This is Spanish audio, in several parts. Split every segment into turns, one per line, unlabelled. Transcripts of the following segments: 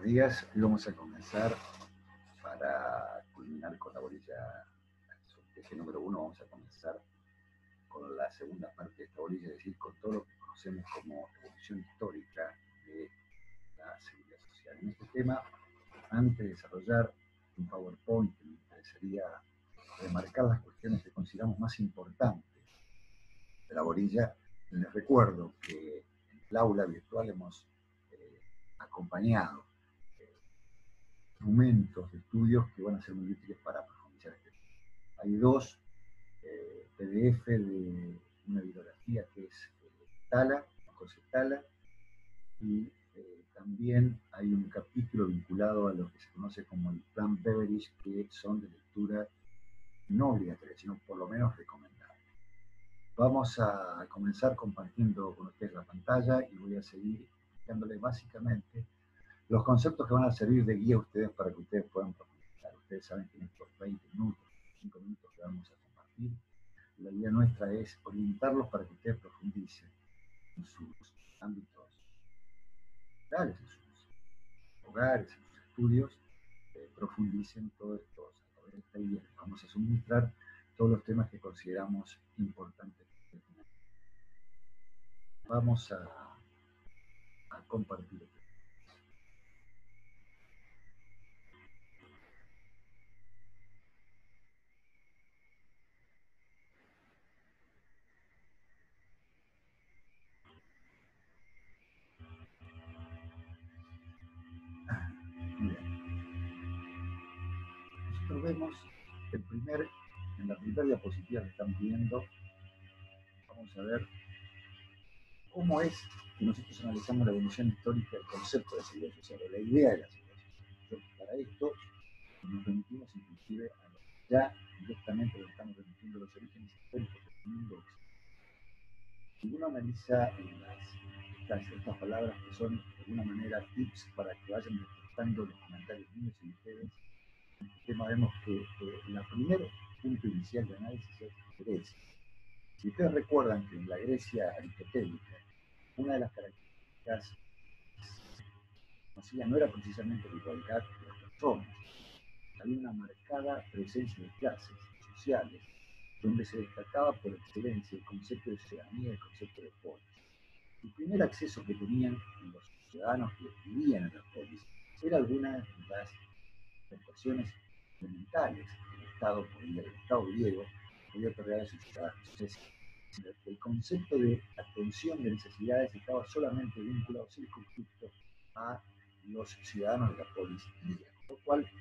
días. Hoy vamos a comenzar para culminar con la bolilla, eje número 1, vamos a comenzar con la segunda parte de esta bolilla, es decir, con todo lo que conocemos como evolución histórica de la seguridad social. En este tema, antes de desarrollar un PowerPoint, me interesaría remarcar las cuestiones que consideramos más importantes de la bolilla. Les recuerdo que en el aula virtual hemos acompañado instrumentos de estudios que van a ser muy útiles para profundizar este tema. Hay dos PDF de una bibliografía que es Tala, José Tala, y también hay un capítulo vinculado a lo que se conoce como el Plan Beveridge, que son de lectura no obligatoria, sino por lo menos recomendable. Vamos a comenzar compartiendo con ustedes la pantalla y voy a seguir explicándoles básicamente los conceptos que van a servir de guía a ustedes para que ustedes puedan profundizar. Ustedes saben que en estos 20 minutos, 5 minutos que vamos a compartir, la guía nuestra es orientarlos para que ustedes profundicen en sus ámbitos laborales, en sus hogares, en sus estudios, profundicen todo esto. A través de esta guía les vamos a suministrar todos los temas que consideramos importantes. Vamos a compartir. Nosotros vemos en la primera diapositiva que están viendo, vamos a ver cómo es que nosotros analizamos la evolución histórica del concepto de seguridad social, o la idea de la seguridad social. Para esto nos remitimos inclusive a lo que ya directamente lo estamos remitiendo a los orígenes históricos del mundo. Si uno analiza estas palabras que son de alguna manera tips para que vayan detectando los comentarios míos y ustedes, en este tema vemos que el primer punto inicial de análisis es Grecia. Si ustedes recuerdan que en la Grecia aristotélica, una de las características conocida no era precisamente la igualdad de las personas, había una marcada presencia de clases sociales, donde se destacaba por excelencia el concepto de ciudadanía y el concepto de polis. El primer acceso que tenían los ciudadanos que vivían en las polis era algunas de las prestaciones elementales que el Estado griego podía otorgar a sus ciudadanos. Es decir, el concepto de atención de necesidades estaba solamente vinculado, circunscrito a los ciudadanos de la polis griega. Con lo cual,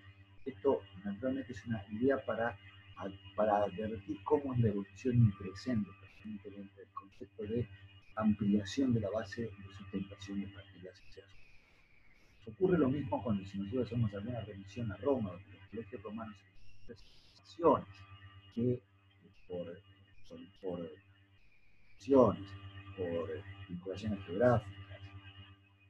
esto naturalmente es una idea para advertir cómo es la evolución increscente permanentemente del concepto de ampliación de la base de sustentación de prácticas sociales. Ocurre lo mismo cuando si nosotros hacemos alguna revisión a Roma, donde los colegios romanos expresiones que por vinculaciones geográficas,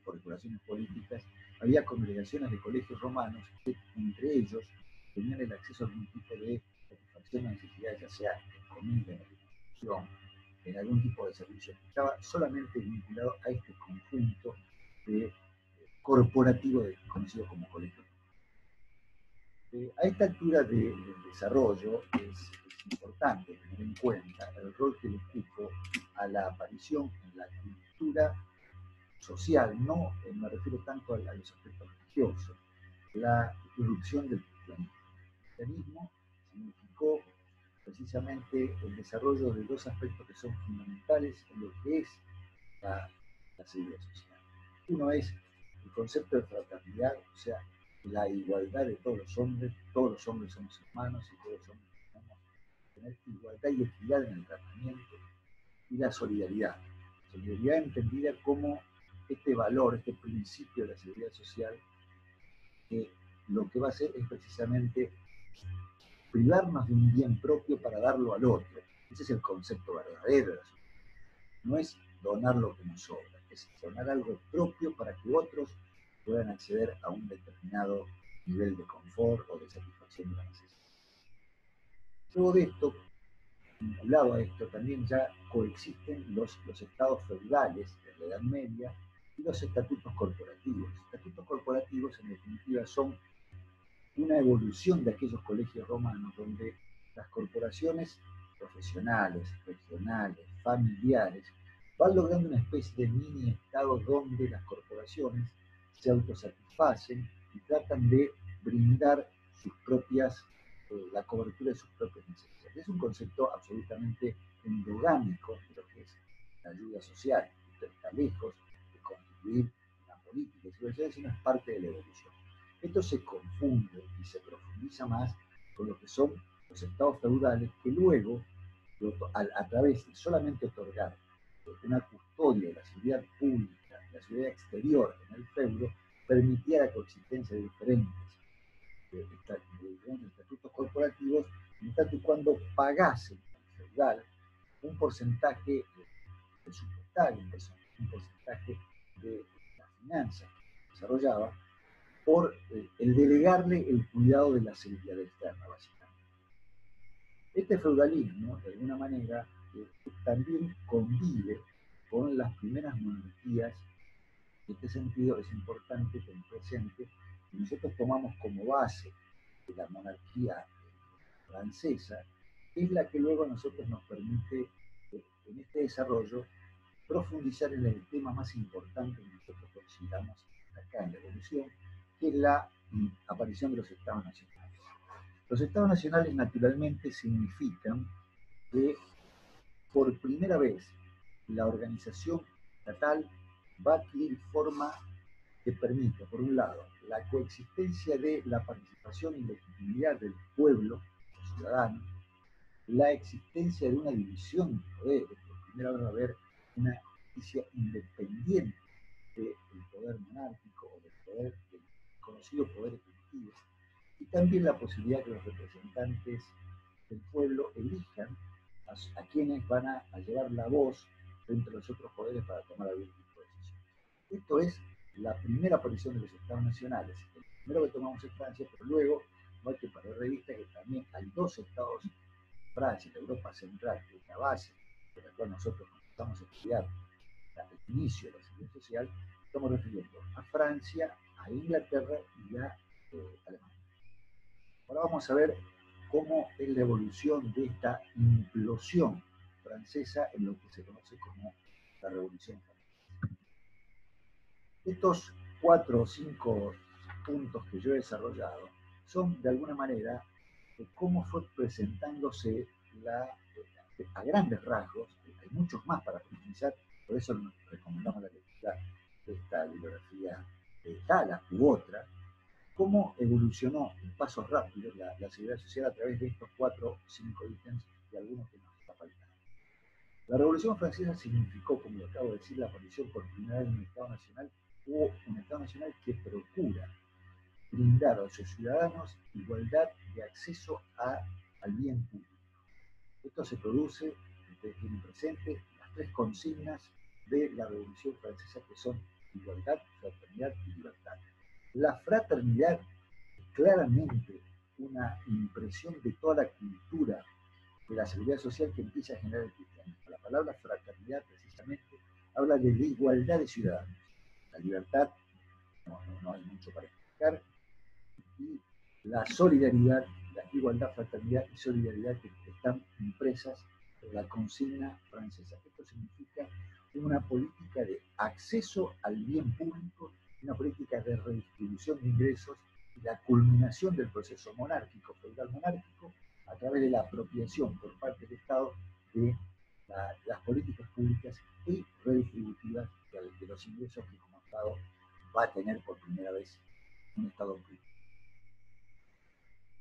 por vinculaciones políticas, había congregaciones de colegios romanos que entre ellos tenían el acceso a algún tipo de satisfacción de necesidades, ya sea en comida, en educación, en algún tipo de servicio, que estaba solamente vinculado a este conjunto de corporativo conocido como colegio. A esta altura del desarrollo es importante tener en cuenta el rol que le ocupa a la aparición en la cultura social, no me refiero tanto a los aspectos religiosos, la irrupción del cristianismo. El cristianismo significó precisamente el desarrollo de dos aspectos que son fundamentales en lo que es la seguridad social. Uno es el concepto de fraternidad, o sea, la igualdad de todos los hombres somos hermanos y todos los hombres tenemos que tener igualdad y equidad en el tratamiento, y la solidaridad. Solidaridad entendida como este valor, este principio de la seguridad social, que lo que va a hacer es precisamente privarnos de un bien propio para darlo al otro. Ese es el concepto verdadero de la solidaridad. No es donar lo que nos sobra, es donar algo propio para que otros puedan acceder a un determinado nivel de confort o de satisfacción de la necesidad. Luego de esto, vinculado a esto, también ya coexisten los estados feudales de la Edad Media y los estatutos corporativos. Los estatutos corporativos, en definitiva, son una evolución de aquellos colegios romanos donde las corporaciones profesionales, regionales, familiares, van logrando una especie de mini estado donde las corporaciones se autosatisfacen y tratan de brindar sus propias, la cobertura de sus propias necesidades. Es un concepto absolutamente endogámico de lo que es la ayuda social. Esto está lejos de constituir una política de seguridad, sino es parte de la evolución. Esto se confunde y se profundiza más con lo que son los estados feudales que luego, a través de solamente otorgar una custodia de la seguridad pública, la seguridad exterior en el feudo, permitía la coexistencia de diferentes estatutos corporativos, en tanto y cuando pagase el feudal un porcentaje presupuestario, un porcentaje de la finanza que desarrollaba, por el delegarle el cuidado de la seguridad externa, básicamente. Este feudalismo, de alguna manera, también convive con las primeras monarquías. En este sentido, es importante tener presente que nosotros tomamos como base de la monarquía francesa, que es la que luego a nosotros nos permite, en este desarrollo, profundizar en el tema más importante que nosotros consideramos acá en la evolución, que es la aparición de los estados nacionales. Los estados nacionales naturalmente significan que por primera vez la organización estatal va a adquirir forma que permita, por un lado, la coexistencia de la participación y legitimidad del pueblo, los ciudadanos, la existencia de una división de poderes, por primera vez va a haber una justicia independiente del poder monárquico o del conocido poder ejecutivo, y también la posibilidad que los representantes del pueblo elijan a quienes van a llevar la voz frente a los otros poderes para tomar algún tipo de decisión. Esto es la primera aparición de los estados nacionales. El primero que tomamos es Francia, pero luego no hay que perder de vista que también hay dos estados, Francia, la Europa Central, que es la base de la cual nosotros estamos a estudiar el inicio de la seguridad social, estamos refiriendo a Francia, a Inglaterra y a Alemania. Ahora vamos a ver cómo es la evolución de esta implosión francesa en lo que se conoce como la Revolución Francesa. Estos 4 o 5 puntos que yo he desarrollado son de alguna manera cómo fue presentándose a grandes rasgos. Hay muchos más para profundizar, por eso nos recomendamos la lectura de esta bibliografía de Tala u otra, cómo evolucionó en pasos rápidos la seguridad social a través de estos 4 o 5 ítems y algunos que nos está faltando. La Revolución Francesa significó, como lo acabo de decir, la aparición por primera vez de un Estado Nacional, o un Estado Nacional que procura brindar a sus ciudadanos igualdad de acceso al bien público. Esto se produce, ustedes tienen presente, las 3 consignas de la Revolución Francesa, que son igualdad, fraternidad y libertad. La fraternidad es claramente una impresión de toda la cultura de la seguridad social que empieza a generar el cristianismo. La palabra fraternidad precisamente habla de la igualdad de ciudadanos. La libertad, no hay mucho para explicar, y la solidaridad, la igualdad, fraternidad y solidaridad que están impresas en la consigna francesa. Esto significa una política de acceso al bien público, una política de redistribución de ingresos y la culminación del proceso monárquico, feudal monárquico, a través de la apropiación por parte del Estado de las políticas públicas y redistributivas de los ingresos que como Estado va a tener por primera vez un Estado público.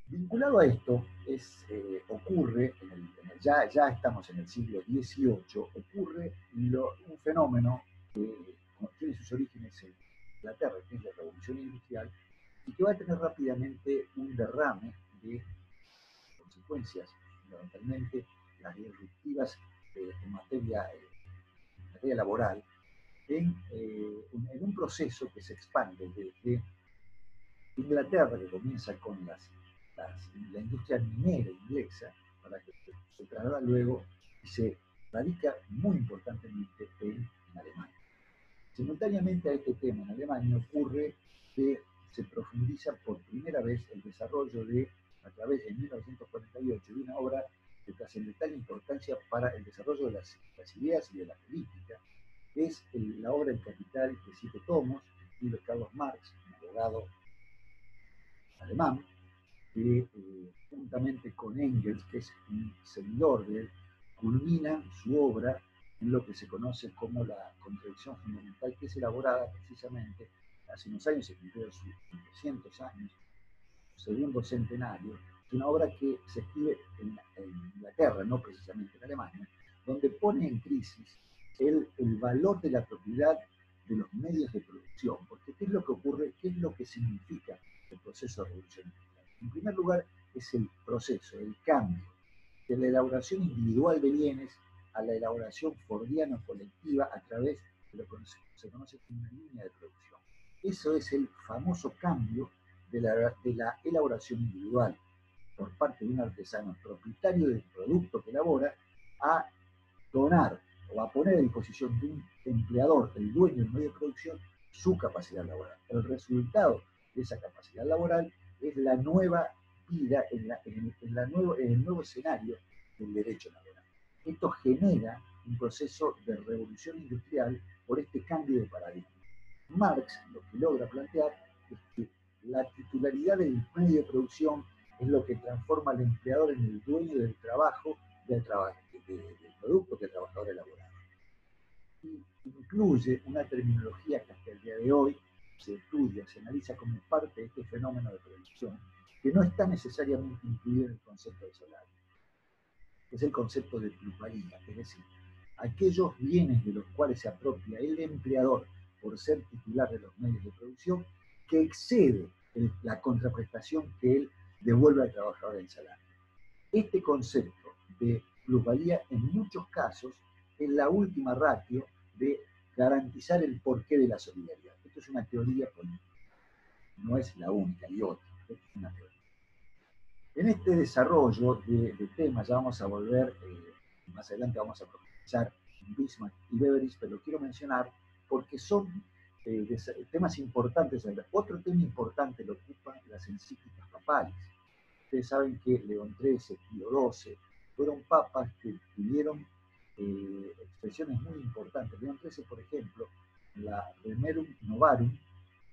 Vinculado a esto, ocurre, ya estamos en el siglo XVIII, ocurre un fenómeno que tiene sus orígenes en Inglaterra, que es la Revolución Industrial, y que va a tener rápidamente un derrame de consecuencias, fundamentalmente las disruptivas en materia laboral, en un proceso que se expande desde Inglaterra, que comienza con la industria minera inglesa, para que se traslada luego y se radica muy importantemente en Alemania. Simultáneamente a este tema en Alemania ocurre que se profundiza por primera vez el desarrollo de, a través de 1948, de una obra de trascendental importancia para el desarrollo de las ideas y de la política, es la obra El Capital de 7 tomos, de Carlos Marx, un abogado alemán, que juntamente con Engels, que es un seguidor de él, culminan su obra en lo que se conoce como la contradicción fundamental, que es elaborada precisamente hace unos años, se cumplieron sus 200 años, su segundo centenario. Es una obra que se escribe en Inglaterra, no precisamente en Alemania, donde pone en crisis el valor de la propiedad de los medios de producción, porque ¿qué es lo que ocurre? ¿Qué es lo que significa el proceso de revolución industrial? En primer lugar, es el proceso, el cambio de la elaboración individual de bienes a la elaboración fordiana colectiva a través de lo que se conoce como una línea de producción. Eso es el famoso cambio de la elaboración individual por parte de un artesano propietario del producto que elabora a donar o a poner a disposición de un empleador, el dueño del medio de producción, su capacidad laboral. El resultado de esa capacidad laboral es la nueva vida en el nuevo escenario del derecho laboral. Esto genera un proceso de revolución industrial por este cambio de paradigma. Marx lo que logra plantear es que la titularidad del medio de producción es lo que transforma al empleador en el dueño del trabajo, del producto que el trabajador elaborado. Y incluye una terminología que hasta el día de hoy se estudia, se analiza como parte de este fenómeno de producción, que no está necesariamente incluido en el concepto de salario. Es el concepto de plusvalía, es decir, aquellos bienes de los cuales se apropia el empleador por ser titular de los medios de producción, que excede la contraprestación que él devuelve al trabajador en salario. Este concepto de plusvalía en muchos casos es la última ratio de garantizar el porqué de la solidaridad. Esto es una teoría política, no es la única, y otra, esto es una teoría. En este desarrollo de temas ya vamos a volver, más adelante vamos a profundizar en Bismarck y Beveridge, pero lo quiero mencionar porque son temas importantes. Otro tema importante lo ocupan las encíclicas papales. Ustedes saben que León XIII, Pío XII, fueron papas que tuvieron expresiones muy importantes. León XIII, por ejemplo, la Remerum Novarum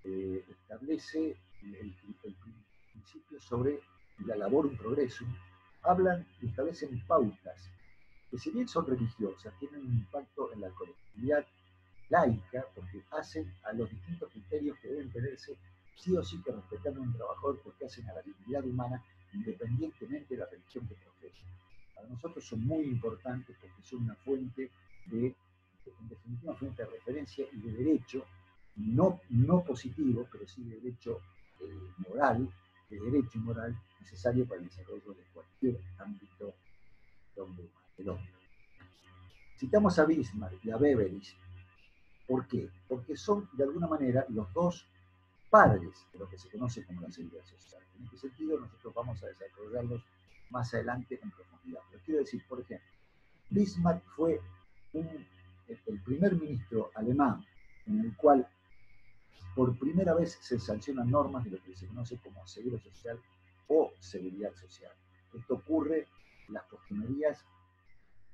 establece el principio sobre la Laborum Progressum, hablan y establecen pautas que, si bien son religiosas, tienen un impacto en la colectividad laica, porque hacen a los distintos criterios que deben tenerse sí o sí que respetar a un trabajador, porque hacen a la dignidad humana independientemente de la religión que profesen. Para nosotros son muy importantes porque son una fuente en definitiva, fuente de referencia y de derecho, no positivo, pero sí de derecho moral, de derecho moral necesario para el desarrollo de cualquier ámbito del hombre. Citamos a Bismarck y a Beveridge. ¿Por qué? Porque son, de alguna manera, los dos padres de lo que se conoce como la seguridad social. En este sentido, nosotros vamos a desarrollarlos más adelante en profundidad. Pero quiero decir, por ejemplo, Bismarck fue el primer ministro alemán en el cual por primera vez se sancionan normas de lo que se conoce como seguro social o seguridad social. Esto ocurre en las postrimerías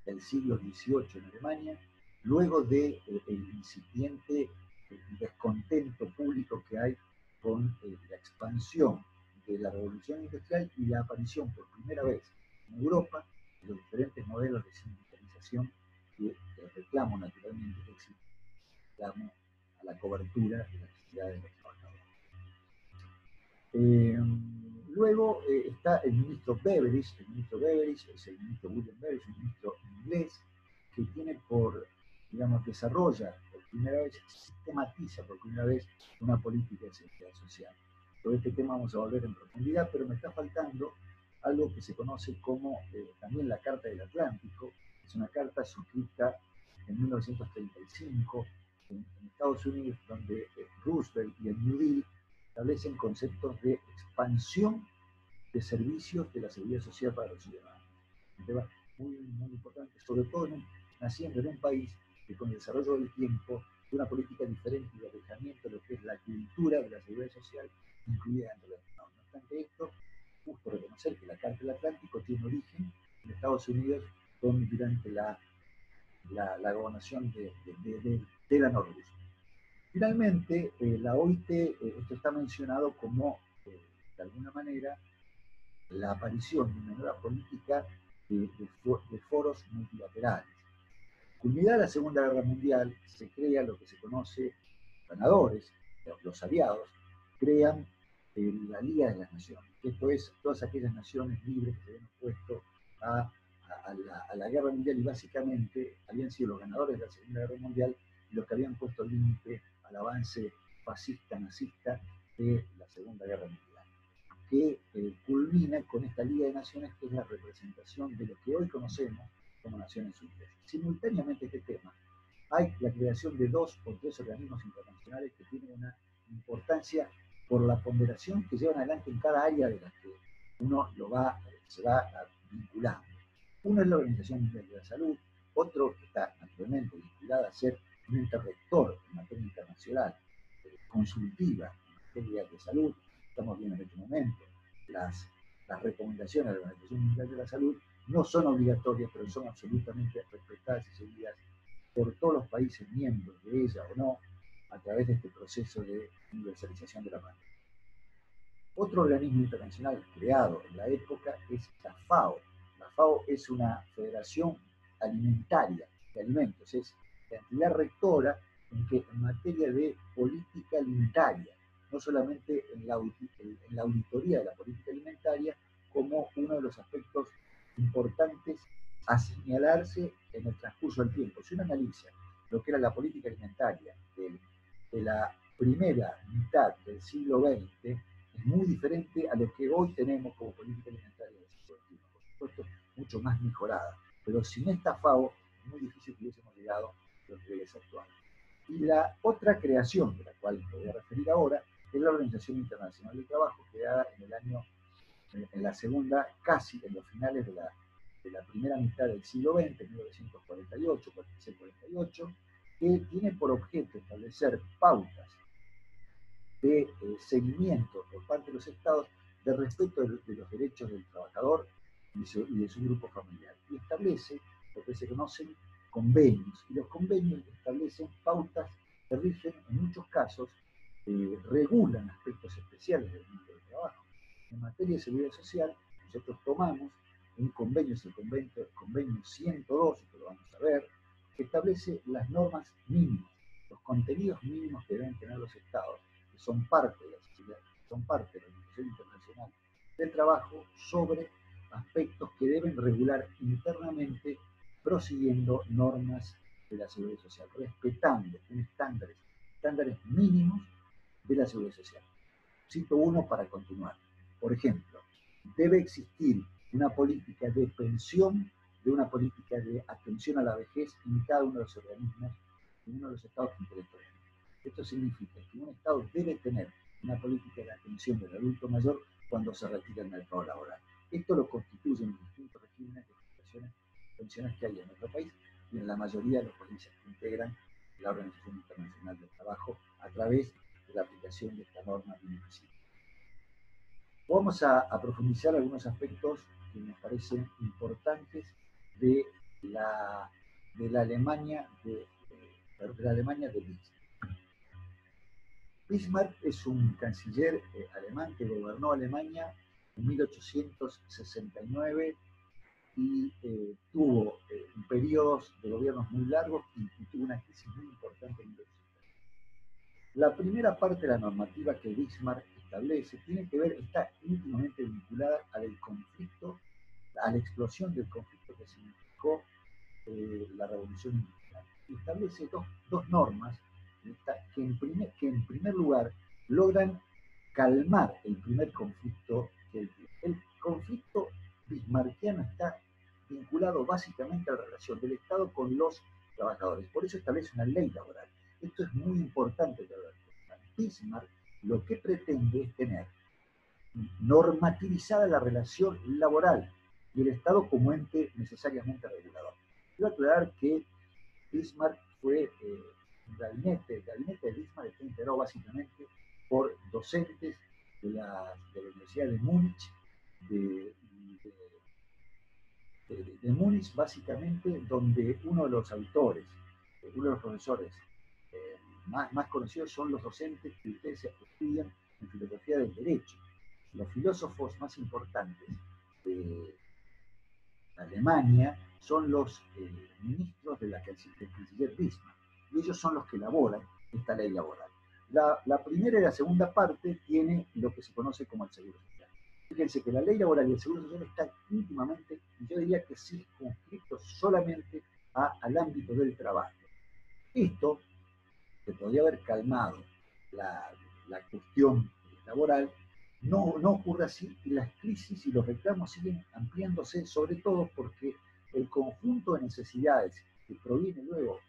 del siglo XVIII en Alemania, luego del incipiente descontento público que hay con la expansión de la revolución industrial y la aparición por primera vez en Europa de los diferentes modelos de sindicalización que reclamo naturalmente que existe, reclamo a la cobertura de las necesidades de los trabajadores. Luego está el ministro Beveridge. El ministro Beveridge es el ministro William Beveridge, un ministro inglés que tiene desarrolla por primera vez, sistematiza por primera vez una política de seguridad social. Sobre este tema vamos a volver en profundidad, pero me está faltando algo que se conoce como también la Carta del Atlántico. Es una carta suscrita en 1935 en Estados Unidos, donde Roosevelt y el New Deal establecen conceptos de expansión de servicios de la seguridad social para los ciudadanos. Un tema muy, muy importante, sobre todo naciendo en un país que con el desarrollo del tiempo de una política diferente de alejamiento de lo que es la cultura de la seguridad social incluida dentro de la Unión. No obstante esto, justo reconocer que la Carta del Atlántico tiene origen en Estados Unidos durante la gobernación de la Noruega. Finalmente, la OIT, esto está mencionado como, de alguna manera, la aparición de una nueva política de foros multilaterales. Culminada la Segunda Guerra Mundial, se crea lo que se conoce, ganadores, los aliados, crean la Liga de las Naciones. Esto es, todas aquellas naciones libres que se habían opuesto a la Guerra Mundial y básicamente habían sido los ganadores de la Segunda Guerra Mundial los que habían puesto límite al avance fascista, nazista de la Segunda Guerra Mundial, que culmina con esta Liga de Naciones, que es la representación de lo que hoy conocemos como Naciones Unidas. Simultáneamente a este tema, hay la creación de 2 o 3 organismos internacionales que tienen una importancia por la ponderación que llevan adelante en cada área de la que uno se va vinculando. Uno es la Organización Mundial de la Salud, otro que está naturalmente vinculado a ser un ente rector en materia internacional, consultiva en materia de salud. Estamos viendo en este momento las recomendaciones de la Organización Mundial de la Salud no son obligatorias, pero son absolutamente respetadas y seguidas por todos los países miembros de ella o no, a través de este proceso de universalización de la pandemia. Otro organismo internacional creado en la época es la FAO. La FAO es una federación alimentaria de alimentos, es la entidad rectora en materia de política alimentaria, no solamente en la auditoría de la política alimentaria como uno de los aspectos importantes a señalarse en el transcurso del tiempo. Si uno analiza lo que era la política alimentaria de la primera mitad del siglo XX, es muy diferente a lo que hoy tenemos como política alimentaria del siglo XXI. Por supuesto, mucho más mejorada. Pero sin esta FAO, es muy difícil que hubiésemos llegado a los niveles actuales. Y la otra creación, de la cual me voy a referir ahora, es la Organización Internacional del Trabajo, creada en la segunda, casi en los finales de la primera mitad del siglo XX, 1948, 46, 48, que tiene por objeto establecer pautas de seguimiento por parte de los estados de respeto de los derechos del trabajador y de su grupo familiar. Y establece lo que se conocen convenios, y los convenios establecen pautas que rigen, en muchos casos, regulan aspectos especiales del mundo del trabajo. En materia de seguridad social, nosotros tomamos un convenio, es el convenio 102, que lo vamos a ver, que establece las normas mínimas, los contenidos mínimos que deben tener los estados, que son parte de la Organización Internacional del Trabajo, sobre aspectos que deben regular internamente, prosiguiendo normas de la seguridad social, respetando estándares mínimos de la seguridad social. Cito uno para continuar. Por ejemplo, debe existir una política de pensión, de una política de atención a la vejez en cada uno de los organismos, en uno de los estados que interactúan. Esto significa que un estado debe tener una política de atención del adulto mayor cuando se retira del mercado laboral. Esto lo constituyen los distintos regímenes de prestaciones pensiones que hay en nuestro país y en la mayoría de los países que integran la Organización Internacional del Trabajo a través de la aplicación de esta norma universal. Vamos a profundizar algunos aspectos que nos parecen importantes de la Alemania de Bismarck. Bismarck es un canciller alemán que gobernó Alemania en 1869 y tuvo periodos de gobiernos muy largos y tuvo una crisis muy importante en 1870. La primera parte de la normativa que Bismarck establece está íntimamente vinculada al conflicto, a la explosión del conflicto que significó la Revolución Industrial. Y establece dos normas que en primer lugar logran calmar el primer conflicto que él tiene. El conflicto bismarckiano está vinculado básicamente a la relación del Estado con los trabajadores. Por eso establece una ley laboral. Esto es muy importante que hablar. Bismarck lo que pretende es tener normativizada la relación laboral y el Estado como ente necesariamente regulador. Quiero aclarar que Bismarck fue el gabinete de Bismarck está integrado básicamente por docentes de la Universidad de Múnich, de Múnich, básicamente, donde uno de los autores, uno de los profesores más conocidos son los docentes que ustedes estudian en filosofía del derecho. Los filósofos más importantes de Alemania son los ministros del canciller Bismarck, y ellos son los que elaboran esta ley laboral. La primera y la segunda parte tiene lo que se conoce como el seguro social. Fíjense que la ley laboral y el seguro social están íntimamente, y yo diría que circunscritos solamente al ámbito del trabajo. Esto, que podría haber calmado la cuestión laboral, no ocurre así, y las crisis y los reclamos siguen ampliándose, sobre todo porque el conjunto de necesidades que proviene luego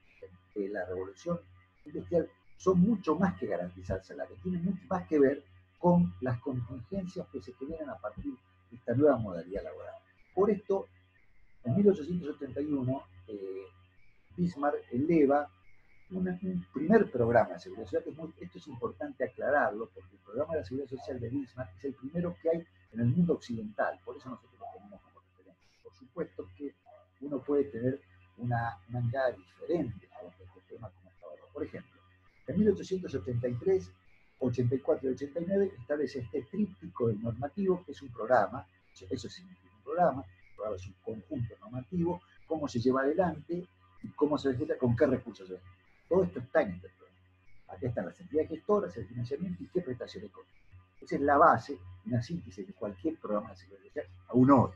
de la revolución industrial son mucho más que garantizar salarios, tienen mucho más que ver con las contingencias que se generan a partir de esta nueva modalidad laboral. Por esto, en 1871, Bismarck eleva un primer programa de seguridad social, esto es importante aclararlo, porque el programa de la seguridad social de Bismarck es el primero que hay en el mundo occidental, por eso nosotros lo tenemos como referencia. Por supuesto que uno puede tener una mirada diferente a este tema como estaba. Por ejemplo, en 1873, 84 y 89 establece este tríptico del normativo, que es un programa, eso significa un programa es un conjunto normativo, cómo se lleva adelante y cómo se ejecuta, con qué recursos se ejecuta. Todo esto está en este programa. Aquí están las entidades gestoras, el financiamiento y qué prestaciones económicas. Esa es la base, una síntesis de cualquier programa de seguridad social, aún hoy.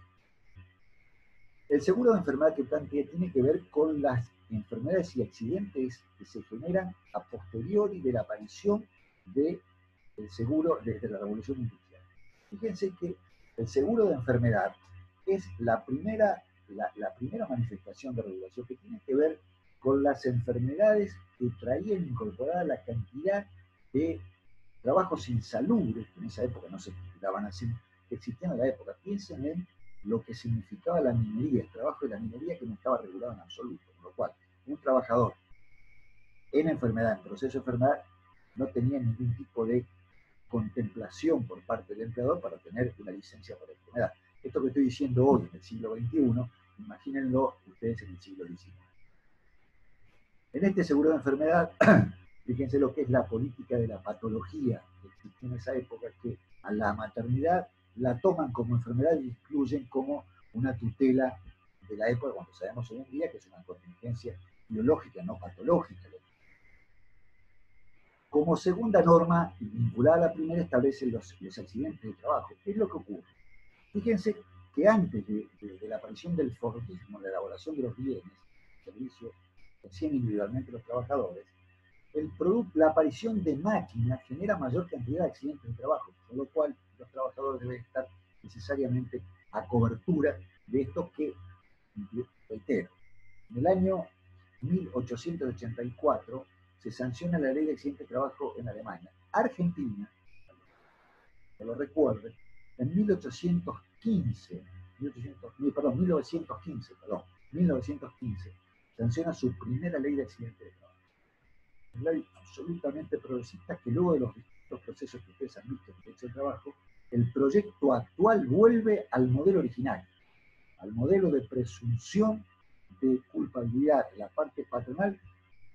El seguro de enfermedad que plantea tiene que ver con las enfermedades y accidentes que se generan a posteriori de la aparición del seguro desde la revolución industrial. Fíjense que el seguro de enfermedad es la primera manifestación de regulación que tiene que ver con las enfermedades que traían incorporada la cantidad de trabajos insalubres, que en esa época no se titulaban así, que existían en la época. Piensen en lo que significaba la minería, el trabajo de la minería que no estaba regulado en absoluto, con lo cual un trabajador en enfermedad, en proceso de enfermedad, no tenía ningún tipo de contemplación por parte del empleador para tener una licencia por enfermedad. Esto que estoy diciendo hoy en el siglo XXI, imagínenlo ustedes en el siglo XIX. En este seguro de enfermedad, fíjense lo que es la política de la patología que existía en esa época, que a la maternidad la toman como enfermedad y incluyen como una tutela de la época, cuando sabemos hoy en día que es una contingencia biológica, no patológica. Como segunda norma, vinculada a la primera, establece los accidentes de trabajo. ¿Qué es lo que ocurre? Fíjense que antes de la aparición del fordismo, la elaboración de los bienes, servicios que hacían individualmente los trabajadores, la aparición de máquinas genera mayor cantidad de accidentes de trabajo, con lo cual los trabajadores deben estar necesariamente a cobertura de estos que, reitero, en el año 1884 se sanciona la ley de accidentes de trabajo en Alemania. Argentina, que lo recuerde, en 1915, sanciona su primera ley de accidentes de trabajo. Una ley absolutamente progresista que luego de los distintos procesos que ustedes han visto en el derecho del trabajo, el proyecto actual vuelve al modelo original, al modelo de presunción de culpabilidad de la parte patronal,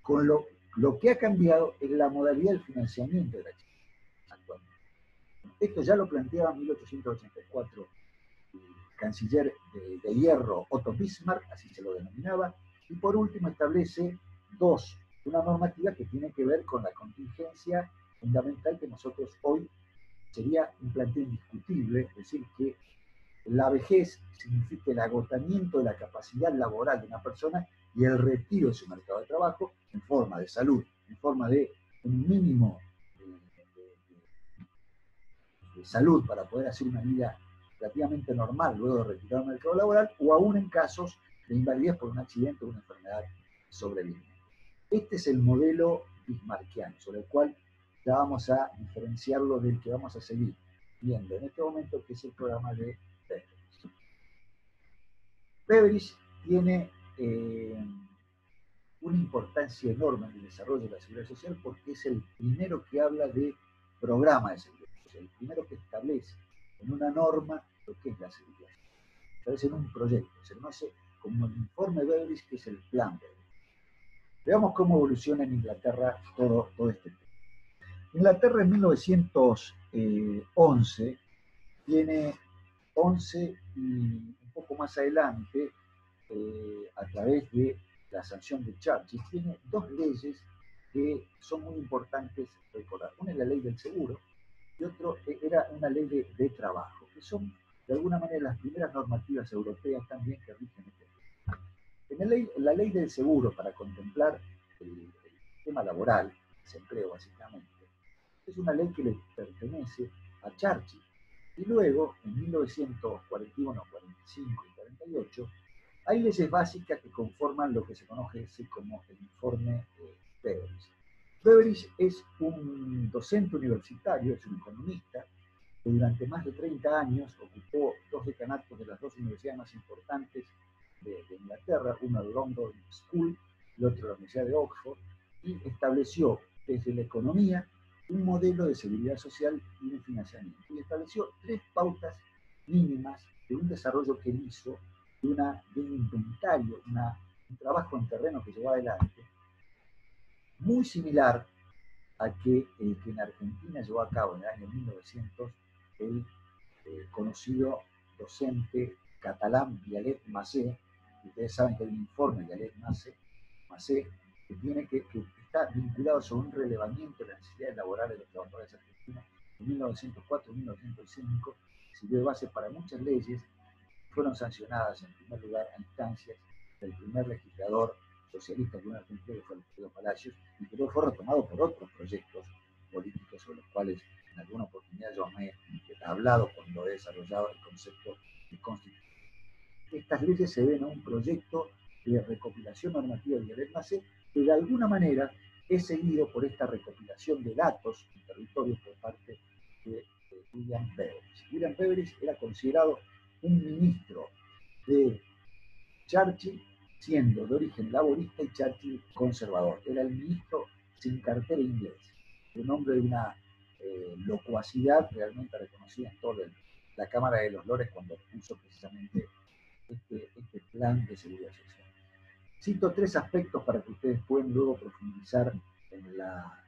con lo que ha cambiado es la modalidad del financiamiento de la acción actualmente. Esto ya lo planteaba en 1884 el canciller de hierro Otto Bismarck, así se lo denominaba, y por último establece una normativa que tiene que ver con la contingencia fundamental que nosotros hoy sería un planteo indiscutible, es decir, que la vejez significa el agotamiento de la capacidad laboral de una persona y el retiro de su mercado de trabajo en forma de salud, en forma de un mínimo de salud para poder hacer una vida relativamente normal luego de retirar del mercado laboral, o aún en casos de invalidez por un accidente o una enfermedad sobreviviente. Este es el modelo bismarckiano, sobre el cual ya vamos a diferenciarlo del que vamos a seguir viendo en este momento, que es el programa de Beveridge. Beveridge tiene una importancia enorme en el desarrollo de la seguridad social porque es el primero que habla de programa de seguridad social, el primero que establece en una norma lo que es la seguridad social. Establece en un proyecto, se conoce como el informe Beveridge, que es el plan Beveridge. Veamos cómo evoluciona en Inglaterra todo este tema. Inglaterra en 1911 tiene 11 y un poco más adelante, a través de la sanción de Churchill, tiene dos leyes que son muy importantes recordar. Una es la ley del seguro y otro era una ley de trabajo, que son de alguna manera las primeras normativas europeas también que rigen este tema. En la ley del seguro, para contemplar el tema laboral, desempleo básicamente, es una ley que le pertenece a Churchill. Y luego, en 1941, 45 y 48, hay leyes básicas que conforman lo que se conoce como el informe Beveridge. Beveridge es un docente universitario, es un economista, que durante más de 30 años ocupó dos decanatos de las dos universidades más importantes de Inglaterra, uno el London School y otro la Universidad de Oxford, y estableció desde la economía un modelo de seguridad social y de financiamiento. Y estableció tres pautas mínimas de un desarrollo que él hizo, de un inventario, un trabajo en terreno que llevó adelante, muy similar a que en Argentina llevó a cabo en el año 1900 el conocido docente catalán Vialet Macé. Ustedes saben que hay un informe de Vialet Macé que está vinculado sobre un relevamiento de las necesidades laborales de los trabajadores argentinos en 1904 y 1905, sirvió de base para muchas leyes que fueron sancionadas en primer lugar a instancias del primer legislador socialista que Argentina, que fue Alfredo Palacios, y que luego fue retomado por otros proyectos políticos sobre los cuales en alguna oportunidad yo me he hablado cuando he desarrollado el concepto de constitución. Estas leyes se ven a un proyecto de recopilación normativa de Vialet Macé que de alguna manera es seguido por esta recopilación de datos en territorios por parte de William Beveridge. William Beveridge era considerado un ministro de Churchill, siendo de origen laborista y Churchill conservador. Era el ministro sin cartera inglés, un hombre de una locuacidad realmente reconocida en toda la Cámara de los Lores cuando puso precisamente este plan de seguridad social. Cito tres aspectos para que ustedes puedan luego profundizar en la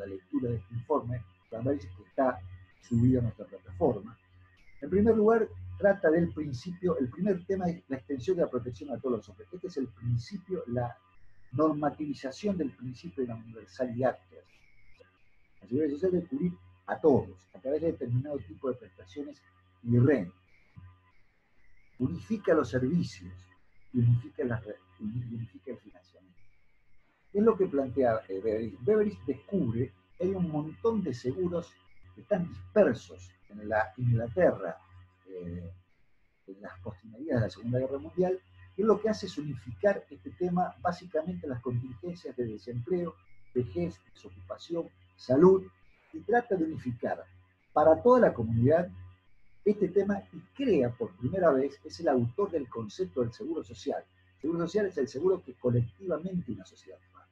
lectura de este informe, que está subido a nuestra plataforma. En primer lugar, trata del principio, el primer tema es la extensión de la protección a todos los hombres. Este es el principio, la normativización del principio de la universalidad. La seguridad social debe cubrir a todos, a través de determinado tipo de prestaciones y rentas. Unifica los servicios y unifica el financiamiento. ¿Qué es lo que plantea Beveridge? Beveridge descubre que hay un montón de seguros que están dispersos en la Inglaterra en las postrimerías de la Segunda Guerra Mundial, y lo que hace es unificar este tema básicamente las contingencias de desempleo, vejez, desocupación, salud, y trata de unificar para toda la comunidad este tema y crea por primera vez, es el autor del concepto del seguro social. El seguro social es el seguro que colectivamente una sociedad paga,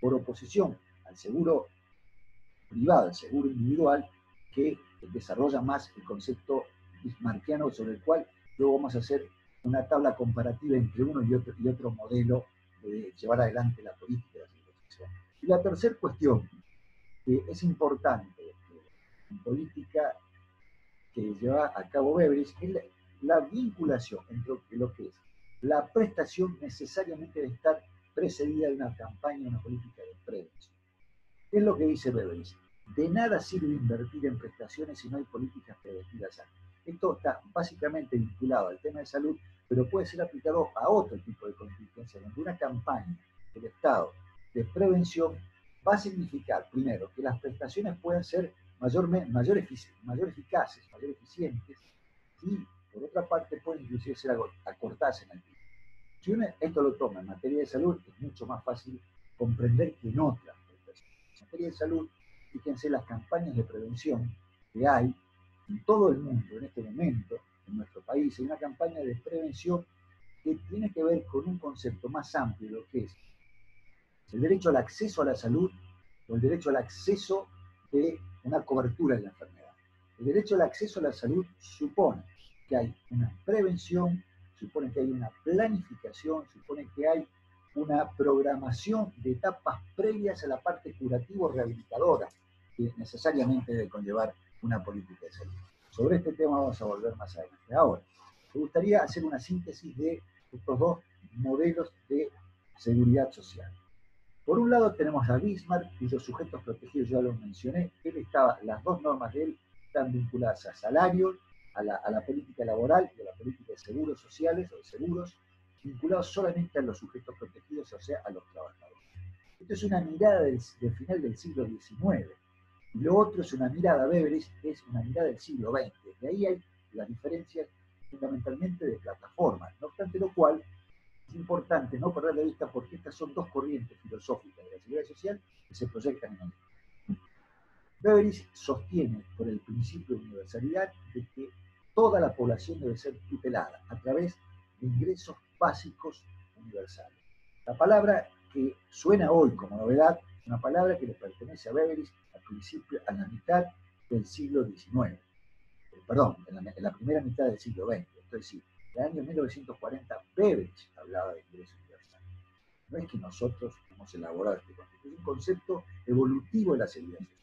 por oposición al seguro privado, el seguro individual, que desarrolla más el concepto bismarckiano, sobre el cual luego vamos a hacer una tabla comparativa entre uno y otro modelo de llevar adelante la política de la seguridad social. Y la tercera cuestión, que es importante en política que lleva a cabo Beveridge, es la vinculación entre lo que es la prestación necesariamente debe estar precedida de una campaña, una política de prevención. ¿Qué es lo que dice Beveridge? De nada sirve invertir en prestaciones si no hay políticas preventivas antes. Esto está básicamente vinculado al tema de salud, pero puede ser aplicado a otro tipo de contingencias, donde una campaña del Estado de prevención va a significar, primero, que las prestaciones puedan ser mayor eficaces, mayor eficientes, y por otra parte pueden inclusive ser acortarse en el tiempo. Si uno esto lo toma en materia de salud, es mucho más fácil comprender que en otras prestaciones. En materia de salud, fíjense las campañas de prevención que hay en todo el mundo en este momento, en nuestro país. Hay una campaña de prevención que tiene que ver con un concepto más amplio de lo que es el derecho al acceso a la salud o el derecho al acceso de una cobertura de la enfermedad. El derecho al acceso a la salud supone que hay una prevención, supone que hay una planificación, supone que hay una programación de etapas previas a la parte curativo-rehabilitadora que necesariamente debe conllevar una política de salud. Sobre este tema vamos a volver más adelante. Ahora, me gustaría hacer una síntesis de estos dos modelos de seguridad social. Por un lado tenemos a Bismarck, cuyos sujetos protegidos ya los mencioné. Las dos normas de él están vinculadas a salarios, a la política laboral y a la política de seguros sociales o de seguros, vinculados solamente a los sujetos protegidos, o sea, a los trabajadores. Esto es una mirada del final del siglo XIX. Y lo otro es una mirada, Beveridge, es una mirada del siglo XX. De ahí hay las diferencias fundamentalmente de plataformas. No obstante lo cual, es importante no perder de vista porque estas son dos corrientes filosóficas de la seguridad social que se proyectan en el mundo. Beveridge sostiene por el principio de universalidad de que toda la población debe ser tutelada a través de ingresos básicos universales. La palabra que suena hoy como novedad es una palabra que le pertenece a Beveridge a la mitad del siglo XIX. Perdón, en la primera mitad del siglo XX. Es decir, en el año 1940, Beveridge hablaba de ingreso universal. No es que nosotros hemos elaborado este concepto, es un concepto evolutivo de la seguridad social.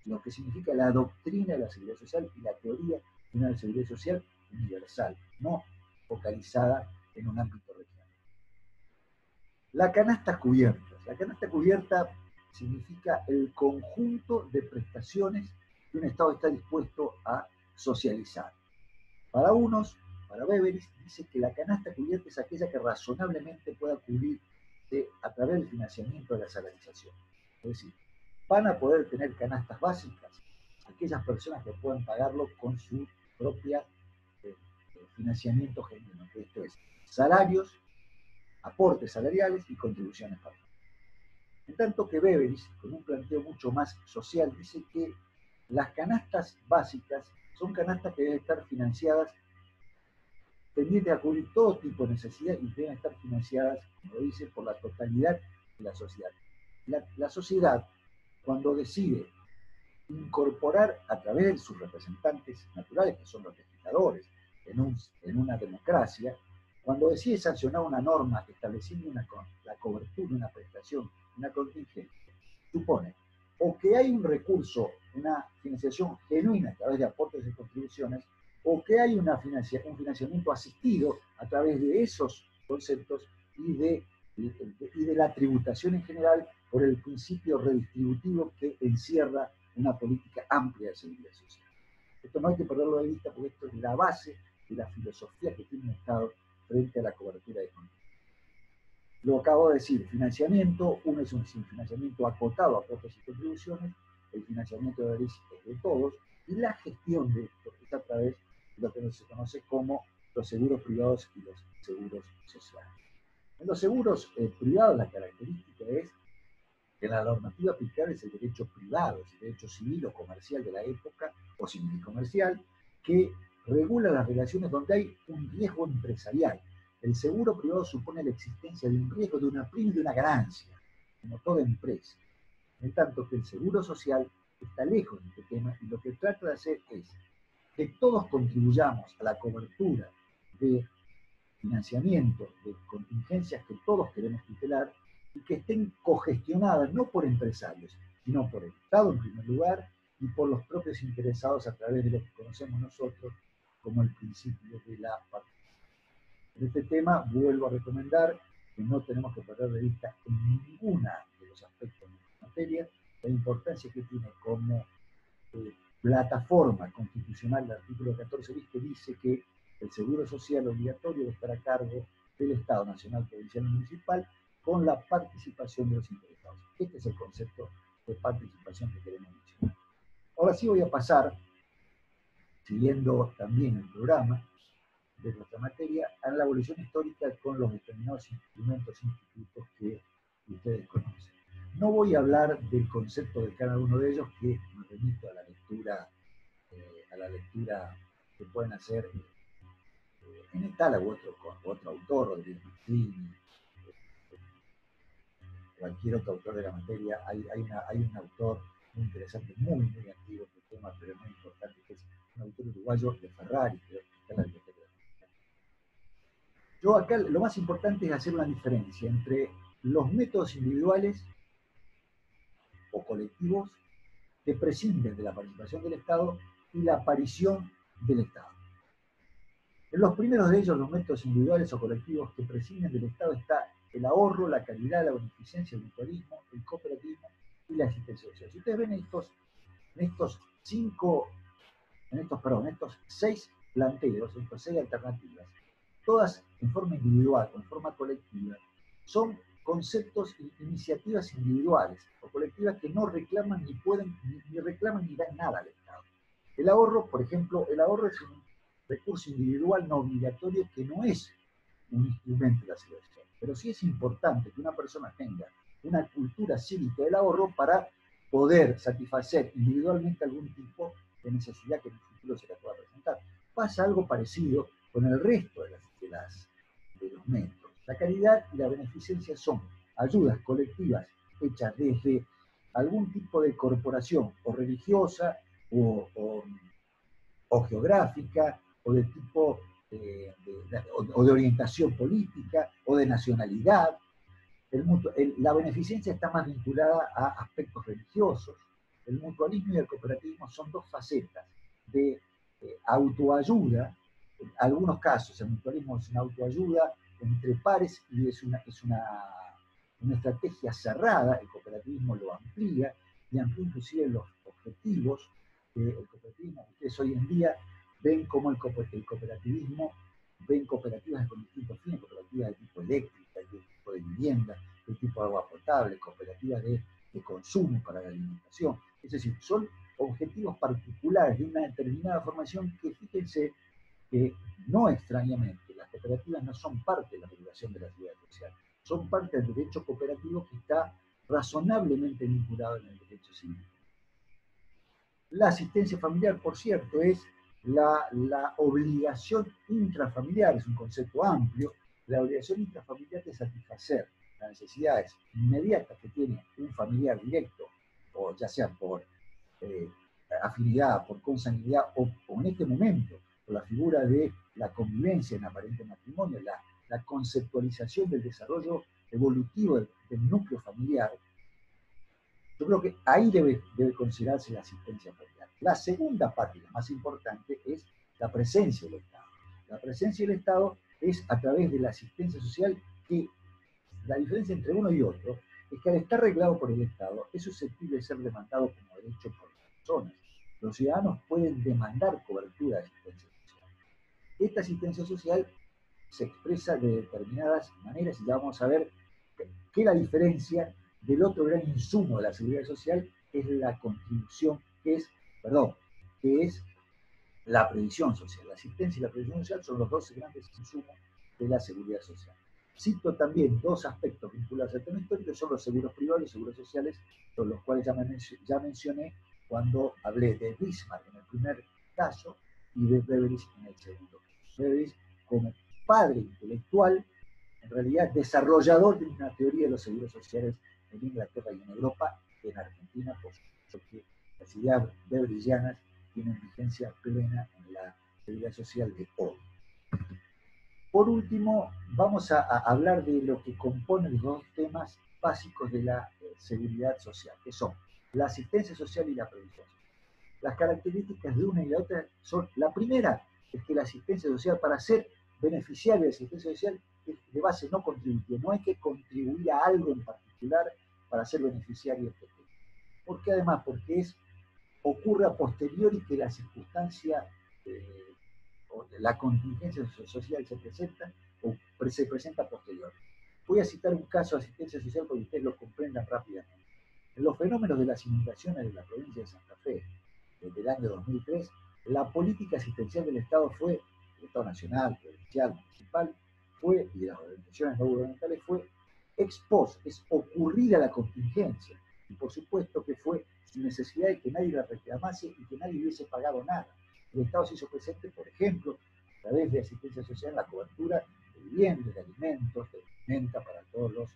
Lo que significa la doctrina de la seguridad social y la teoría de una seguridad social universal, no focalizada en un ámbito regional. La canasta cubierta. La canasta cubierta significa el conjunto de prestaciones que un Estado está dispuesto a socializar. Para unos, para Beveridge, dice que la canasta cubierta es aquella que razonablemente pueda cubrirse a través del financiamiento de la salarización. Es decir, van a poder tener canastas básicas aquellas personas que puedan pagarlo con su propia financiamiento genuino, que esto es salarios, aportes salariales y contribuciones para. En tanto que Beveridge, con un planteo mucho más social, dice que las canastas básicas son canastas que deben estar financiadas tendientes a cubrir todo tipo de necesidad y deben estar financiadas, como lo dice, por la totalidad de la sociedad. La sociedad, cuando decide incorporar a través de sus representantes naturales, que son los legisladores, en una democracia, cuando decide sancionar una norma estableciendo la cobertura, una prestación, una contingencia, supone o que hay un recurso, una financiación genuina a través de aportes y contribuciones, o que hay un financiamiento asistido a través de esos conceptos y de la tributación en general por el principio redistributivo que encierra una política amplia de seguridad social. Esto no hay que perderlo de vista porque esto es la base de la filosofía que tiene un Estado frente a la cobertura de control. Lo acabo de decir, financiamiento, uno es un financiamiento acotado a aportes y contribuciones, el financiamiento de es de todos, y la gestión de esto es a través de lo que se conoce como los seguros privados y los seguros sociales. En los seguros privados la característica es que la normativa aplicable es el derecho privado, es el derecho civil o comercial de la época, o civil y comercial, que regula las relaciones donde hay un riesgo empresarial. El seguro privado supone la existencia de un riesgo, de una prima y de una ganancia, como toda empresa. En tanto que el seguro social está lejos de este tema y lo que trata de hacer es que todos contribuyamos a la cobertura de financiamiento de contingencias que todos queremos tutelar y que estén cogestionadas no por empresarios, sino por el Estado en primer lugar y por los propios interesados a través de lo que conocemos nosotros como el principio de la participación. En este tema vuelvo a recomendar que no tenemos que perder de vista en ninguna de los aspectos de esta materia la importancia que tiene como plataforma constitucional el artículo 14 bis que dice que el seguro social obligatorio debe estar a cargo del Estado nacional, provincial y municipal con la participación de los interesados. Este es el concepto de participación que queremos mencionar. Ahora sí voy a pasar, siguiendo también el programa de nuestra materia, a la evolución histórica con los determinados instrumentos e institutos que ustedes conocen. No voy a hablar del concepto de cada uno de ellos, que me remito a la lectura que pueden hacer en Tala u otro autor, o de Martín, cualquier otro autor de la materia. Hay un autor muy interesante, muy antiguo en el tema, pero muy importante, que es un autor uruguayo de Ferrari, que está en la biblioteca. Yo acá lo más importante es hacer una diferencia entre los métodos individuales o colectivos que prescinden de la participación del Estado y la aparición del Estado. En los primeros de ellos, los métodos individuales o colectivos que prescinden del Estado, está el ahorro, la caridad, la beneficencia, el mutualismo, el cooperativismo y la asistencia social. Si ustedes ven estos 6 planteos, estas 6 alternativas, todas en forma individual o en forma colectiva, son conceptos e iniciativas individuales o colectivas que no reclaman ni pueden, ni reclaman ni dan nada al Estado. El ahorro, por ejemplo, el ahorro es un recurso individual no obligatorio que no es un instrumento de la seguridad social, pero sí es importante que una persona tenga una cultura cívica del ahorro para poder satisfacer individualmente algún tipo de necesidad que en el futuro se le pueda presentar. Pasa algo parecido con el resto de los métodos. La caridad y la beneficencia son ayudas colectivas hechas desde algún tipo de corporación o religiosa o geográfica o de tipo o de orientación política o de nacionalidad. La beneficencia está más vinculada a aspectos religiosos. El mutualismo y el cooperativismo son dos facetas de autoayuda. En algunos casos el mutualismo es una autoayuda entre pares y es una estrategia cerrada. El cooperativismo lo amplía y amplía inclusive los objetivos del cooperativismo. Ustedes hoy en día ven cómo el cooperativismo, ven cooperativas con distintos fines, cooperativas de tipo eléctrica, de tipo de vivienda, de tipo de agua potable, cooperativas de consumo para la alimentación. Es decir, son objetivos particulares de una determinada formación que, fíjense, que no extrañamente, las cooperativas no son parte de la regulación de la seguridad social, son parte del derecho cooperativo que está razonablemente vinculado en el derecho civil. La asistencia familiar, por cierto, es la obligación intrafamiliar, es un concepto amplio, la obligación intrafamiliar de satisfacer las necesidades inmediatas que tiene un familiar directo, o ya sea por afinidad, por consanguinidad, o en este momento, por la figura de la convivencia en aparente matrimonio, la conceptualización del desarrollo evolutivo del núcleo familiar. Yo creo que ahí debe considerarse la asistencia familiar. La segunda parte, la más importante, es la presencia del Estado. La presencia del Estado es a través de la asistencia social, que la diferencia entre uno y otro es que al estar regulado por el Estado es susceptible de ser demandado como derecho por las personas. Los ciudadanos pueden demandar cobertura de asistencia social. Esta asistencia social se expresa de determinadas maneras y ya vamos a ver que la diferencia del otro gran insumo de la seguridad social es la contribución, que es la previsión social. La asistencia y la previsión social son los dos grandes insumos de la seguridad social. Cito también dos aspectos vinculados al tema histórico, son los seguros privados y los seguros sociales, son los cuales ya mencioné cuando hablé de Bismarck en el primer caso y de Beveridge en el segundo. Beveridge como padre intelectual, en realidad desarrollador de una teoría de los seguros sociales en Inglaterra y en Europa, en Argentina, por supuesto que las ideas beveridgianas tienen vigencia plena en la seguridad social de hoy. Por último, vamos a hablar de lo que componen los dos temas básicos de la seguridad social, que son la asistencia social y la previsión social. Las características de una y la otra son, la primera es que la asistencia social, para ser beneficiario de asistencia social, es de base no contributiva, no hay que contribuir a algo en particular para ser beneficiario de este tema. ¿Por qué además? Porque ocurre a posteriori que la circunstancia o la contingencia social se presenta o se presenta a posteriori. Voy a citar un caso de asistencia social para que ustedes lo comprendan rápidamente. En los fenómenos de las inundaciones de la provincia de Santa Fe, desde el año 2003, la política asistencial del Estado nacional, provincial, municipal, y de las organizaciones no gubernamentales fue ex post, es ocurrida la contingencia. Y por supuesto que fue sin necesidad de que nadie la reclamase y que nadie hubiese pagado nada. El Estado se hizo presente, por ejemplo, a través de asistencia social en la cobertura de viviendas, de alimentos, de alimenta para todos los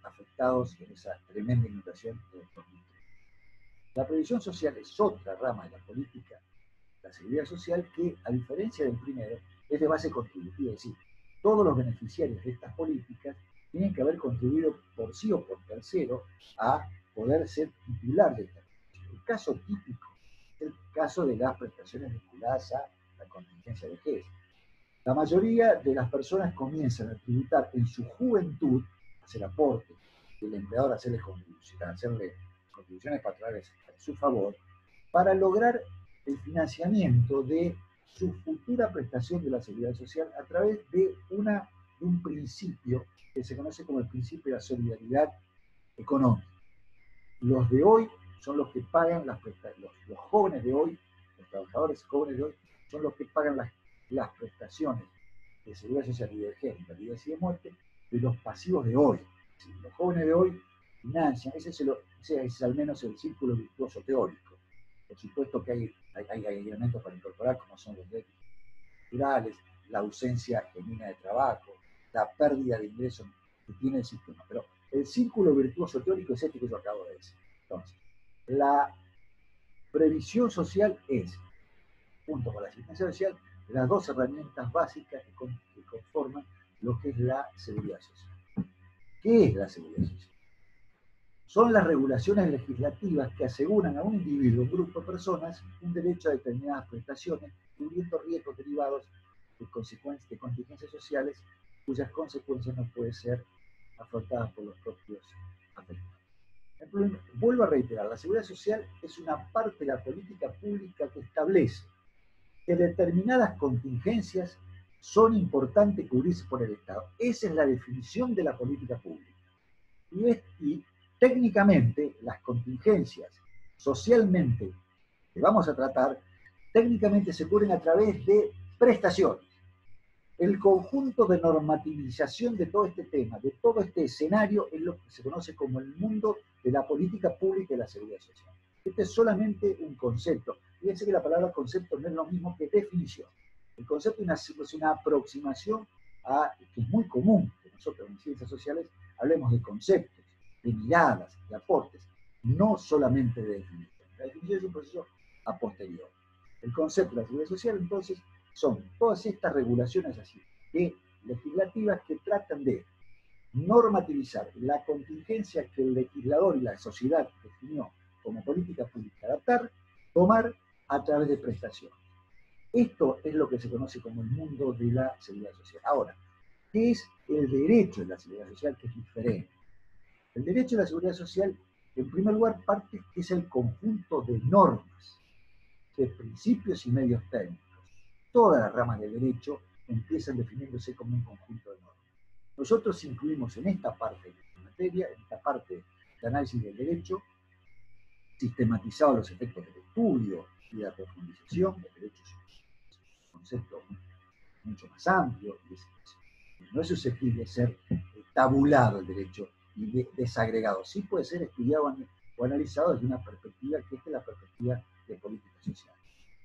afectados en esa tremenda inundación de 2003. La previsión social es otra rama de la política, la seguridad social, que, a diferencia del primero, es de base contributiva, es decir, todos los beneficiarios de estas políticas tienen que haber contribuido por sí o por tercero a poder ser titular de esta prestación. El caso típico es el caso de las prestaciones vinculadas a la contingencia de vejez. La mayoría de las personas comienzan a tributar en su juventud, hacer aportes, y el empleador hacerle contribuciones patronales a su favor, para lograr el financiamiento de su futura prestación de la seguridad social a través de un principio que se conoce como el principio de la solidaridad económica. Los de hoy son los que pagan las prestaciones, los jóvenes de hoy, los trabajadores jóvenes de hoy, son los que pagan las prestaciones de seguridad social y de vejez, invalidez y de muerte de los pasivos de hoy. ¿Sí? Los jóvenes de hoy financian, ese es al menos el círculo virtuoso teórico. Por supuesto que hay elementos para incorporar, como son los derechos culturales, la ausencia genuina de trabajo, la pérdida de ingresos que tiene el sistema. Pero el círculo virtuoso teórico es este que yo acabo de decir. Entonces, la previsión social es, junto con la asistencia social, las dos herramientas básicas que conforman lo que es la seguridad social. ¿Qué es la seguridad social? Son las regulaciones legislativas que aseguran a un individuo, un grupo de personas, un derecho a determinadas prestaciones, cubriendo riesgos derivados de contingencias sociales, cuyas consecuencias no pueden ser afrontadas por los propios afectados. Vuelvo a reiterar, la seguridad social es una parte de la política pública que establece que determinadas contingencias son importantes cubrirse por el Estado. Esa es la definición de la política pública. Y técnicamente, las contingencias socialmente que vamos a tratar, técnicamente se cubren a través de prestaciones. El conjunto de normativización de todo este tema, de todo este escenario, es lo que se conoce como el mundo de la política pública y la seguridad social. Este es solamente un concepto. Fíjense que la palabra concepto no es lo mismo que definición. El concepto es una aproximación que es muy común que nosotros en ciencias sociales hablemos de conceptos, de miradas, de aportes, no solamente de definición. La definición es un proceso a posteriori. El concepto de la seguridad social, entonces, son todas estas regulaciones así, legislativas que tratan de normativizar la contingencia que el legislador y la sociedad definió como política pública adaptar, tomar a través de prestaciones. Esto es lo que se conoce como el mundo de la seguridad social. Ahora, ¿qué es el derecho de la seguridad social, que es diferente? El derecho de la seguridad social, en primer lugar, parte que es el conjunto de normas, de principios y medios técnicos. Todas las ramas del derecho empiezan definiéndose como un conjunto de normas. Nosotros incluimos en esta parte de la materia, en esta parte de análisis del derecho, sistematizados los efectos del estudio y de la profundización. El derecho es un concepto mucho más amplio, no es susceptible de ser tabulado el derecho y desagregado. Sí puede ser estudiado o analizado desde una perspectiva que es la perspectiva de política social.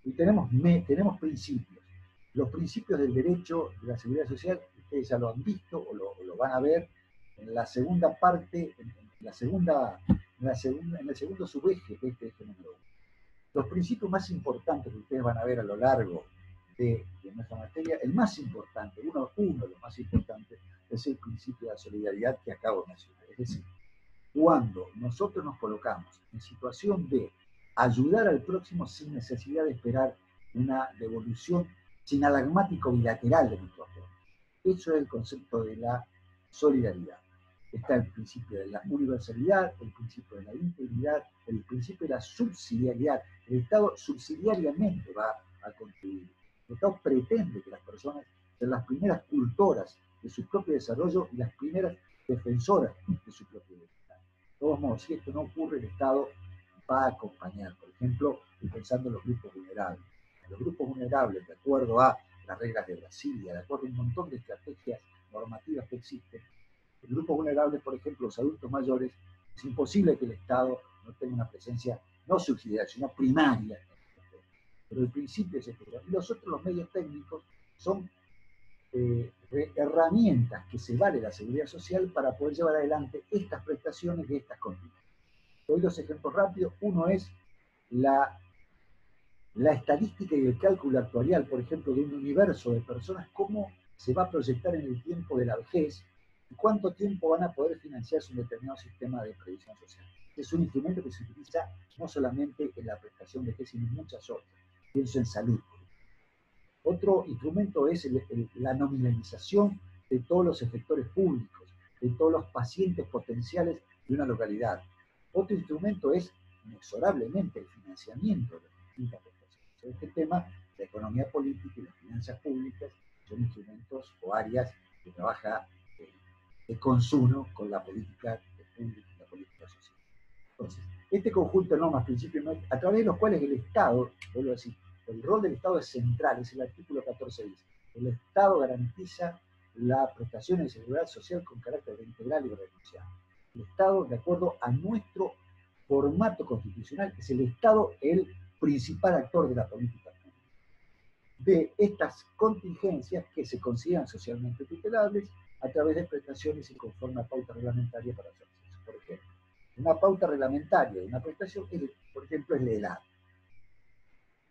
Y tenemos principios. Los principios del derecho de la seguridad social, ustedes ya lo han visto o lo van a ver en la segunda parte, en el segundo subeje de este eje número 1. Los principios más importantes que ustedes van a ver a lo largo de nuestra materia, el más importante, uno de los más importantes, es el principio de la solidaridad que acabo de mencionar. Es decir, cuando nosotros nos colocamos en situación de ayudar al próximo sin necesidad de esperar una devolución sinalagmático bilateral de nuestro apoyo. Eso es el concepto de la solidaridad. Está el principio de la universalidad, el principio de la integridad, el principio de la subsidiariedad. El Estado subsidiariamente va a contribuir. El Estado pretende que las personas sean las primeras cultoras de su propio desarrollo y las primeras defensoras de su propio bienestar. De todos modos, si esto no ocurre, el Estado va a acompañar, por ejemplo, pensando en los grupos vulnerables. Los grupos vulnerables, de acuerdo a las reglas de Brasilia, de acuerdo a un montón de estrategias normativas que existen, los grupos vulnerables, por ejemplo, los adultos mayores, es imposible que el Estado no tenga una presencia no subsidiaria, sino primaria. Pero el principio es este. Y los medios técnicos son herramientas que se vale la seguridad social para poder llevar adelante estas prestaciones y estas contingencias. Doy dos ejemplos rápidos. Uno es la estadística y el cálculo actuarial, por ejemplo, de un universo de personas, cómo se va a proyectar en el tiempo de la vejez y cuánto tiempo van a poder financiarse un determinado sistema de previsión social. Es un instrumento que se utiliza no solamente en la prestación de vejez, sino en muchas otras. Pienso en salud. Otro instrumento es la nominalización de todos los efectores públicos, de todos los pacientes potenciales de una localidad. Otro instrumento es, inexorablemente, el financiamiento de las distintas prestaciones. Sobre este tema, la economía política y las finanzas públicas son instrumentos o áreas que trabaja de consumo con la política pública y la política social. Entonces, este conjunto de normas, principios, a través de los cuales el Estado, vuelvo a decir, el rol del Estado es central, es el artículo 14 dice, el Estado garantiza las prestaciones de seguridad social con carácter integral y renunciable. El Estado, de acuerdo a nuestro formato constitucional, es el Estado el principal actor de la política pública. De estas contingencias que se consideran socialmente tutelables a través de prestaciones y conforme a pauta reglamentaria para su acceso. Por ejemplo, una pauta reglamentaria de una prestación, por ejemplo, es la edad.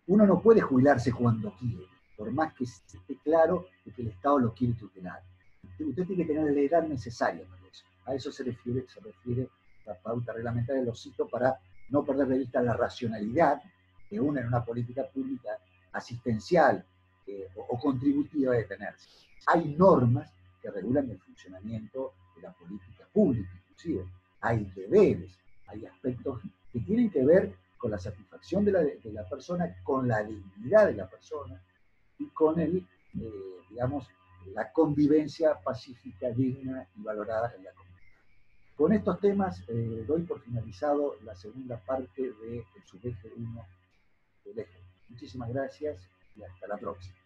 Uno no puede jubilarse cuando quiere, por más que esté claro de que el Estado lo quiere tutelar. Usted tiene que tener la edad necesaria para eso. A eso se refiere la pauta reglamentaria, lo cito para no perder de vista la racionalidad que uno en una política pública asistencial o contributiva debe tenerse. Hay normas que regulan el funcionamiento de la política pública, inclusive. Hay deberes, hay aspectos que tienen que ver con la satisfacción de la persona, con la dignidad de la persona y con digamos, la convivencia pacífica, digna y valorada en la comunidad. Con estos temas doy por finalizado la segunda parte del subeje 1 del eje. Muchísimas gracias y hasta la próxima.